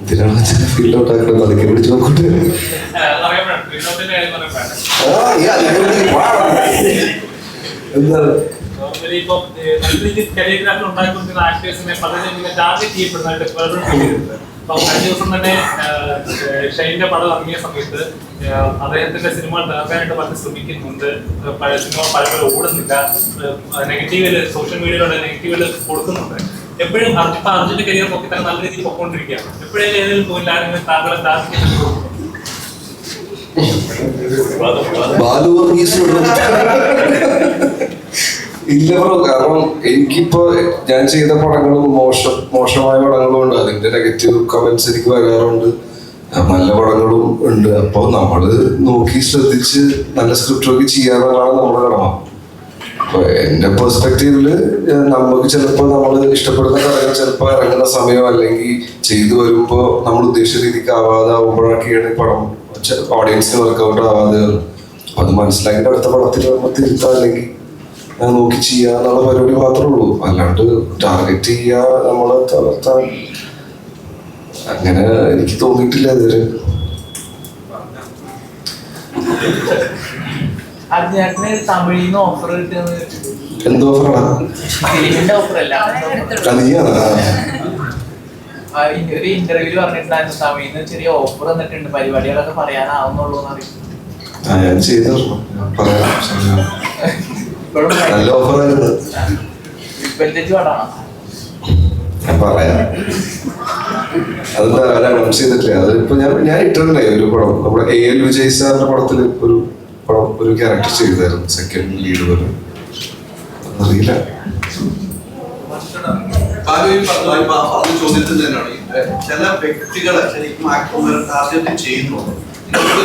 എന്തിനാണ് ഫീൽഡൗട്ടാക്കുന്നത്? അതൊക്കെ പിടിച്ച് നോക്കട്ടെ. എന്താണ് കഴിഞ്ഞ ദിവസം തന്നെ ഷൈൻ്റെ പടം ഇറങ്ങിയ സമയത്ത് അദ്ദേഹത്തിന്റെ സിനിമ തീർക്കാനായിട്ട് പലരും ശ്രമിക്കുന്നുണ്ട്. സിനിമ പലപ്പോഴും ഓടുന്നില്ല, നെഗറ്റീവില് സോഷ്യൽ മീഡിയയിലുള്ള നെഗറ്റീവില് കൊടുക്കുന്നുണ്ട്. എപ്പോഴും ഇപ്പൊ അർജുന്റെ കരിയർ നോക്കി തന്നെ നല്ല രീതിയിൽ പൊക്കോണ്ടിരിക്കുകയാണ്. എപ്പോഴും ഏതെങ്കിലും പോയില്ല ആരെങ്കിലും താങ്കളെ ഇല്ല ബ്രോ, കാരണം എനിക്കിപ്പോ ഞാൻ ചെയ്ത പടങ്ങളും മോശമായ പടങ്ങളും ഉണ്ട്. അതിന്റെ നെഗറ്റീവ് കമന്റ്സ് എനിക്ക് വരാറുണ്ട്. നല്ല പടങ്ങളും ഉണ്ട്. അപ്പൊ നമ്മള് നോക്കി ശ്രദ്ധിച്ച് നല്ല സ്ക്രിപ്റ്റ് ഒക്കെ ചെയ്യാന്നുള്ളതാണ് നമ്മുടെ കടമ. അപ്പൊ എന്റെ പെർസ്പെക്റ്റീവില് നമുക്ക് ചിലപ്പോൾ നമ്മൾ ഇഷ്ടപ്പെടുന്ന കഥകൾ ചിലപ്പോൾ ഇറങ്ങുന്ന സമയം അല്ലെങ്കിൽ ചെയ്തു വരുമ്പോ നമ്മൾ ഉദ്ദേശിച്ച രീതിക്ക് ആവാതാവുമ്പോഴൊക്കെയാണ് പടം ഓഡിയൻസിന് വർക്കൗട്ട് ആവാതെ. അത് മനസ്സിലാക്കിയിട്ട് അടുത്ത പടത്തിൽ നമ്മൾ തിരുത്താം അല്ലെങ്കിൽ നോക്കി ചെയ്യാന്നുള്ള പരിപാടി മാത്രമേ ഉള്ളൂ. അല്ലാണ്ട് ടാർഗറ്റ് ചെയ്യാ നമ്മളെ തളർത്താൻ അങ്ങനെ എനിക്ക് തോന്നിയിട്ടില്ല ഇതുവരെ. എന്ത് ഓഫറാണ്? ഒരു ഇന്റർവ്യൂ പറഞ്ഞിട്ടുണ്ടായിരുന്നു തമിഴിന്ന് ചെറിയ ഓഫർ വന്നിട്ടുണ്ട്, പരിപാടികളൊക്കെ പറയാനാവുന്നുള്ളൂ. ഞാൻ ചെയ്തു പറയാം. നല്ല ഓഫറായിരുന്നു. ഞാൻ പറയാം. അതെന്താ അനൗൺസ് ചെയ്തിട്ടില്ല. അതിപ്പോ ഞാൻ ഇട്ടിട്ടുണ്ടേ ഒരു പടം. നമ്മുടെ AL വിജയ് സാറിന്റെ പടത്തിൽ ഒരു പടം ഒരു ക്യാരക്ടർ ചെയ്തായിരുന്നു, സെക്കൻഡ് ലീഡ് പോലെ. അറിയില്ല. ചോദ്യത്തിൽ തന്നെയാണ് ചില വ്യക്തികളെ ശരിക്കും ആക്ടർമാരെ ടാർഗറ്റ് ചെയ്യുന്നു.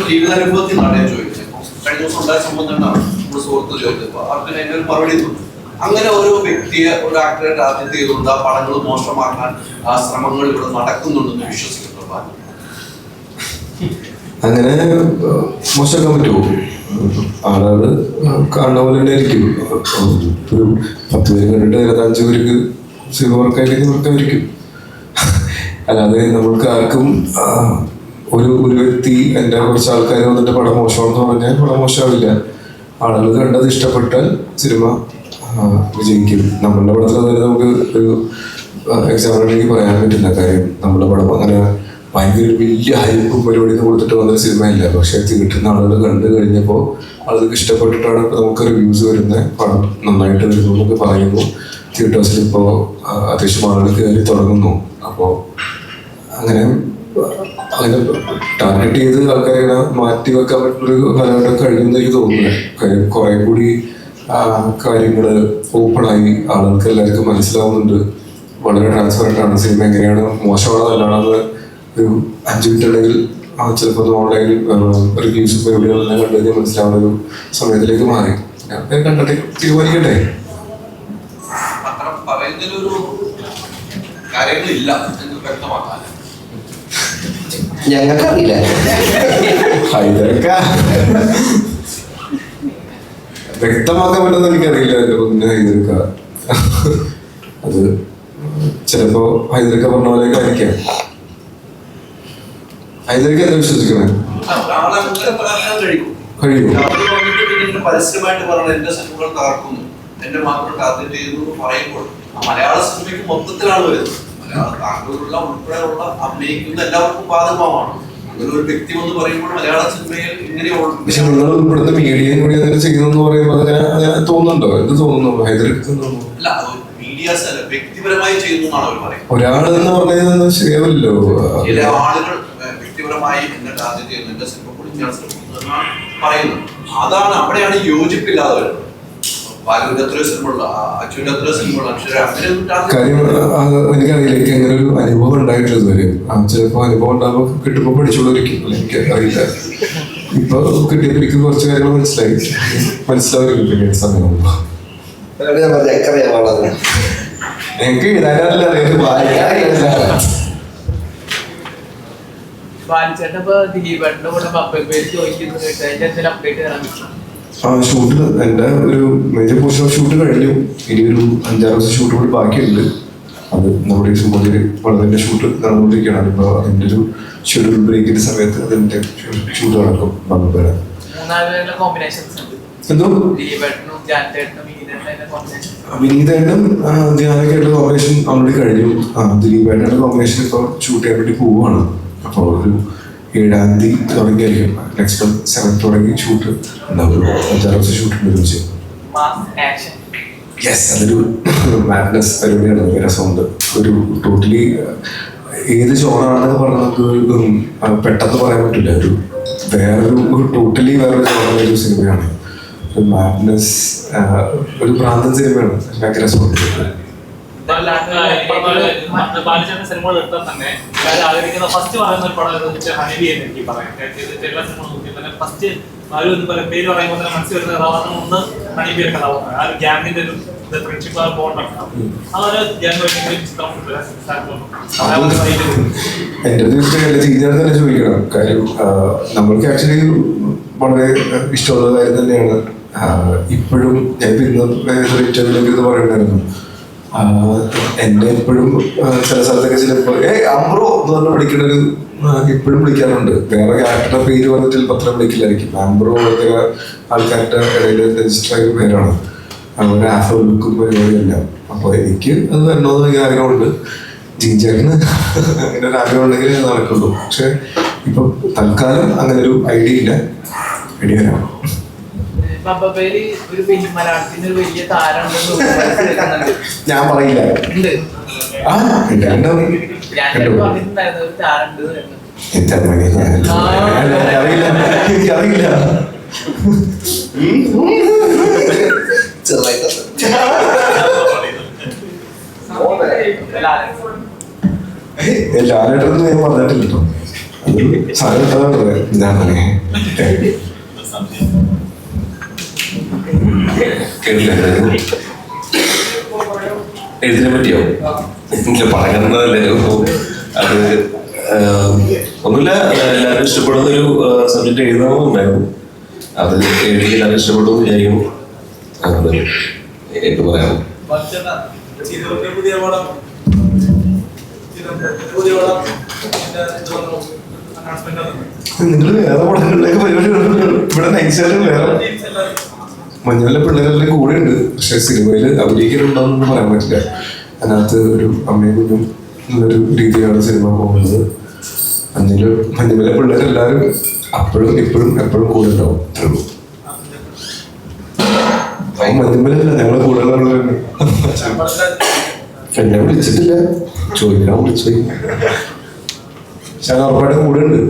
ജീവിതാനുഭവത്തിൽ നിന്നാണ് ഞാൻ ചോദിച്ചത്. കഴിഞ്ഞ ദിവസം ഉണ്ടായ സംബന്ധം നമ്മുടെ സുഹൃത്ത് ചോദിച്ചപ്പോൾ അവർക്ക് അതിന്റെ ഒരു മറുപടി തോന്നുന്നു. അങ്ങനെ ഓരോ വ്യക്തിയെ ഒരു ആക്ടറെ ടാർഗറ്റ് ചെയ്തുകൊണ്ട് ആ പടങ്ങൾ മോശമാക്കാൻ ആ ശ്രമങ്ങൾ ഇവിടെ നടക്കുന്നുണ്ടെന്ന് വിശ്വസിക്കുന്നു. അങ്ങനെ മോശമാക്കാൻ പറ്റുമോ? ആളുകൾ കാണുന്ന പോലെ തന്നെ ആയിരിക്കും. ഒരു 10 പേര് കണ്ടിട്ട് അതിനകത്ത് 5 പേർക്ക് സിനിമ വർക്കായിരിക്കും. അല്ലാതെ നമ്മൾക്ക് ആർക്കും ഒരു വ്യക്തി എൻ്റെ കുറച്ച് ആൾക്കാർ വന്നിട്ട് പടം മോശമാണെന്ന് പറഞ്ഞാൽ പടം മോശമാവില്ല. ആളുകൾ കണ്ടത് ഇഷ്ടപ്പെട്ടാൽ സിനിമ വിജയിക്കും. നമ്മളുടെ പടത്തിൽ തന്നെ നമുക്ക് ഒരു എക്സാമ്പിൾ പറയാൻ പറ്റില്ല. കാര്യം നമ്മുടെ പടം അങ്ങനെ ഭയങ്കര വലിയ ഹൈപ്പും പരിപാടിയും കൊടുത്തിട്ട് വന്നൊരു സിനിമയില്ല. പക്ഷെ തിയേറ്ററിൽ ആളുകൾ കണ്ടു കഴിഞ്ഞപ്പോൾ ആളുകൾക്ക് ഇഷ്ടപ്പെട്ടിട്ടാണ് ഇപ്പോൾ നമുക്ക് റിവ്യൂസ് വരുന്നത്. പടം നന്നായിട്ട് വരുന്നു എന്നൊക്കെ പറയുന്നു. തിയേറ്റേഴ്സിൽ ഇപ്പോൾ അത്യാവശ്യം ആളുകൾ കയറി തുടങ്ങുന്നു. അപ്പോൾ അങ്ങനെ ടാർഗറ്റ് ചെയ്ത് ആൾക്കാരെ മാറ്റി വെക്കാൻ പറ്റുന്നൊരു കാലഘട്ടം കഴിയുമെന്ന് എനിക്ക് തോന്നുന്നത്. കാര്യം കുറെ കൂടി കാര്യങ്ങൾ ഓപ്പണായി ആളുകൾക്ക് എല്ലാവർക്കും മനസ്സിലാവുന്നുണ്ട്. വളരെ ട്രാൻസ്പെറൻ്റ് ആണ്. സിനിമ എങ്ങനെയാണ് മോശമാണോ നല്ലതാണെന്ന് ഒരു 5 മിനിറ്റ് ഉണ്ടെങ്കിൽ ചിലപ്പോൾ ഓൺലൈനിൽ റിവ്യൂസ് പരിപാടികളെല്ലാം കണ്ടു കഴിഞ്ഞാൽ മനസ്സിലാവുന്ന ഒരു സമയത്തിലേക്ക് മാറി. ഞാൻ കണ്ടിട്ട് തീരുമാനിക്കട്ടെ. ഞങ്ങൾക്കറിയില്ല. വ്യക്തമാക്കാൻ പറ്റുന്ന എനിക്കറിയില്ല. പിന്നെ ഹൈദർക്ക അത് ചിലപ്പോ ഹൈദർക്ക പറഞ്ഞ പോലെയൊക്കെ ആയിരിക്കാം. ഹൈദർക്ക എന്താ വിശ്വസിക്കണേ? കഴിയും. പരസ്യമായിട്ട് പറഞ്ഞ എന്റെ സിനിമകൾ തകർക്കുന്നു, എന്റെ മാത്രം ടാർഗറ്റ് ചെയ്യുന്നു പറയുമ്പോൾ മലയാള സിനിമയ്ക്ക് മൊത്തത്തിലാണ് വരുന്നത്. താങ്കളുള്ള ഉൾപ്പെടെയുള്ള അഭിനയിക്കുന്ന എല്ലാവർക്കും ബാധകമാണ്. അങ്ങനെ ഒരു വ്യക്തി എന്ന് പറയുമ്പോൾ മലയാള സിനിമയിൽ ഇങ്ങനെയുള്ള പക്ഷെ നിങ്ങൾ ഉൾപ്പെടുന്ന മീഡിയയും കൂടി അങ്ങനെ ചെയ്യുന്നു പറയുമ്പോൾ അങ്ങനെ തോന്നുന്നുണ്ടോ? എന്ത് തോന്നുന്നു? ഹൈദരാബാദ് അല്ല, മീഡിയാസ് അല്ല, വ്യക്തിപരമായി ചെയ്യുന്നു എന്നാണ് അവർ പറയുന്നത്. ഒരാളെന്ന് പറഞ്ഞാൽ ശരിയാവില്ലല്ലോ. ചില ആളുകൾ വ്യക്തിപരമായി എന്നെ ടാർഗറ്റ് ചെയ്യുന്നു, എന്റെ സിനിമ പൊളിക്കാൻ ശ്രമിക്കുന്നു എന്നാണ് പറയുന്നത്. അതാണ് അവിടെയാണ് യോജിപ്പില്ലാതെ വരുന്നത്. കാര്യം എനിക്കറിയില്ല. എനിക്ക് അങ്ങനെ ഒരു അനുഭവം ഉണ്ടായിട്ടില്ല ഇതുവരെ. ചിലപ്പോൾ അനുഭവം ഉണ്ടാകുമ്പോൾ കിട്ടുമ്പോൾ പഠിച്ചുകൊണ്ടിരിക്കും. എനിക്ക് അറിയില്ല. ഇപ്പൊ കിട്ടിയപ്പോൾ എനിക്ക് കുറച്ച് കാര്യങ്ങൾ മനസ്സിലാവും പിന്നീട് സമയം. എനിക്ക് എഴുതാനല്ല അറിയാം, വായിക്കാറില്ല. ഷൂട്ട് എൻ്റെ ഒരു മേജർ പോർഷൻ ഓഫ് ഷൂട്ട് കഴിഞ്ഞു. ഇനി ഒരു 5-6 ദിവസം ഷൂട്ട് കൂടി ബാക്കിയുണ്ട്. അത് നമ്മുടെ ഈ സുമതിയിൽ വളരെ ഷൂട്ട് നടന്നുകൊണ്ടിരിക്കുകയാണ്. അതിപ്പോൾ അതിൻ്റെ ഒരു ഷെഡ്യൂൾ ബ്രേക്കിന്റെ സമയത്ത് അതിൻ്റെ ഷൂട്ട് നടക്കും. മംഗളപേര മൂന്നാല് കോമ്പിനേഷൻസ് ഉണ്ട്. എന്തോ ദിലീപേട്ടനും ജാൻറ്റേട്ടനും വിനീതേട്ടനും കോമ്പിനേഷൻ. വിനീതേട്ടനും ധ്യാനൊക്കെയായിട്ട് കോമ്പിനേഷൻ ഓൾറെഡി കഴിഞ്ഞു. ദിലീപേട്ടൻ്റെ കോമ്പിനേഷൻ ഇപ്പോൾ ഷൂട്ട് ചെയ്യാൻ വേണ്ടി പോവുകയാണ്. അപ്പോൾ ഒരു 7-ാം തീയതി തുടങ്ങിയായിരിക്കും. നെക്സ്റ്റ് മന്ത് 7th തുടങ്ങി ഷൂട്ട് ഉണ്ടാവും. 5-6 ദിവസം ഷൂട്ട് ഒരുമിച്ച്. യെസ്, അതൊരു മാഡ്നസ് പരിപാടിയാണ്. ഭയങ്കര രസമുണ്ട്. ഒരു ടോട്ടലി ഏത് ജോണാണെന്ന് പറഞ്ഞാൽ നമുക്ക് പെട്ടെന്ന് പറയാൻ പറ്റില്ല. ഒരു വേറൊരു ടോട്ടലി വേറൊരു ജോണുള്ള ഒരു സിനിമയാണ്. ഒരു മാഡ്നസ്, ഒരു ഭ്രാന്തൻ സിനിമയാണ്. ഭയങ്കര രസമുണ്ട്. ബാലചന്ദ്രൻ സിനിമകൾ എടുത്താൽ തന്നെ എല്ലാവരും ആഗ്രഹിക്കുന്ന ഫസ്റ്റ് പറയുന്ന ഒരു പടം ഹണിബി എന്ന് എനിക്ക് പറയാം. എല്ലാ സിനിമ നോക്കിയാൽ തന്നെ ഫസ്റ്റ് ബാലു എന്ന് പല പേര് പറയുമ്പോൾ തന്നെ മനസ്സിൽ വരുന്ന കഥാപാത്രം ഒന്ന് ഹണിബിയുടെ കഥാപാത്രം. ആ ഒരു ഗ്യാങ്ങിന്റെ ഒരു ഫ്രണ്ട്ഷിപ്പ് ആ ബോണ്ടാണ്. ആ ഒരു ഗ്യാങ് ചിത്രം എൻ്റെ ചെയ്താൽ തന്നെ ചോദിക്കണം. കാര്യം നമ്മൾക്ക് ആക്ച്വലി വളരെ ഇഷ്ടമുള്ള കാര്യം തന്നെയാണ്. ഇപ്പോഴും ഞാൻ ഇന്ന് ഇന്റർവ്യൂലേക്ക് ഇത് പറയണ്ടായിരുന്നു. എന്നെ എപ്പോഴും ചില സ്ഥലത്തൊക്കെ ചിലപ്പോൾ അമ്രോ എന്ന് പറഞ്ഞ് വിളിക്കണൊരു ഇപ്പോഴും വിളിക്കാറുണ്ട്. വേറെ ക്യാരക്ടറുടെ പേര് പറഞ്ഞിട്ട് പത്രം വിളിക്കില്ലായിരിക്കും. ആംബ്രോ പോലത്തെ ആൾക്കാരുടെ ഇടയിൽ രജിസ്റ്റർ ആയ പേരാണ്. അവരുടെ ആഫ്രോ ലുക്കും പരിപാടിയല്ല. അപ്പോൾ എനിക്ക് അത് വരണമെന്ന് എനിക്ക് ആഗ്രഹമുണ്ട്. ജിഞ്ചേട്ടന് അങ്ങനെ ഒരു ആഗ്രഹം ഉണ്ടെങ്കിൽ നടക്കുള്ളൂ. പക്ഷെ ഇപ്പം തൽക്കാലം അങ്ങനെ ഒരു ഐഡിയ ഇല്ല. ഐഡിയ വരാം. ഞാൻ പറയില്ല. എനിക്കറിയില്ല. ലാലേട്ടൊന്നും ഞാൻ പറഞ്ഞിട്ടില്ല കേട്ടോ. അതൊരു സാധനം ഞാൻ പറയാം. എഴുതിനെ പറ്റിയോ? എനിക്ക് പറയുന്നതല്ലോ. അത് ഒന്നുമില്ല, എല്ലാവരും ഇഷ്ടപ്പെടുന്ന ഒരു സബ്ജക്ട് എഴുതണമെന്നുണ്ടായിരുന്നു. അത് എഴുതി എല്ലാവരും ഇഷ്ടപ്പെട്ടു എന്ന് വിചാരിക്കും. അത് എന്ത് പറയാം. നിങ്ങൾ വേറെ പടങ്ങളിലേക്ക് പരിപാടി ഇവിടെ നൈസായിട്ട് വേറെ മഞ്ഞുള്ള പിള്ളേരെല്ലാം കൂടെ ഉണ്ട്. പക്ഷെ സിനിമയിൽ അഭിനയിക്കുന്നുണ്ടോന്നൊന്നും പറയാൻ പറ്റില്ല. അതിനകത്ത് ഒരു അമ്മയും കുഞ്ഞും എന്നൊരു രീതിയിലാണ് സിനിമ പോകുന്നത്. മഞ്ഞുമല പിള്ളേരെല്ലാവരും അപ്പോഴും ഇപ്പോഴും എപ്പോഴും കൂടെ ഉണ്ടാവും. മഞ്ഞുമലല്ല, ഞങ്ങളെ കൂടെ ഉള്ളവരുണ്ട്. എന്നെ വിളിച്ചിട്ടില്ല, ചോദിക്കാൻ വിളിച്ചു. പക്ഷെ ഉറപ്പായിട്ടും കൂടെ ഉണ്ട്.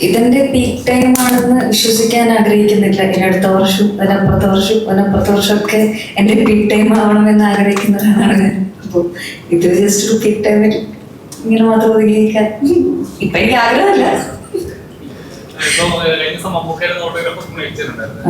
ഇതിന്റെ പീക്ക് ടൈം ആണെന്ന് വിശ്വസിക്കാൻ ആഗ്രഹിക്കുന്നില്ല. ഇനി അടുത്ത വർഷം അതിനപ്പുറത്തെ വർഷമൊക്കെ എന്റെ പീക്ക് ടൈം ആവണമെന്ന് ആഗ്രഹിക്കുന്ന ഒരാളാണ്. അപ്പോൾ ഇത് ജസ്റ്റ് ഒരു പീക്ക് ടൈമിൽ ഇങ്ങനെ മാത്രം ഒതുങ്ങിയിരിക്കാൻ ഇപ്പൊ എനിക്ക് ആഗ്രഹമില്ല. കഴിഞ്ഞ ദിവസം മമ്മൂക്കയുടെ ഓട്ടോഗ്രാഫ് മേടിച്ചിട്ടുണ്ടായിരുന്നു.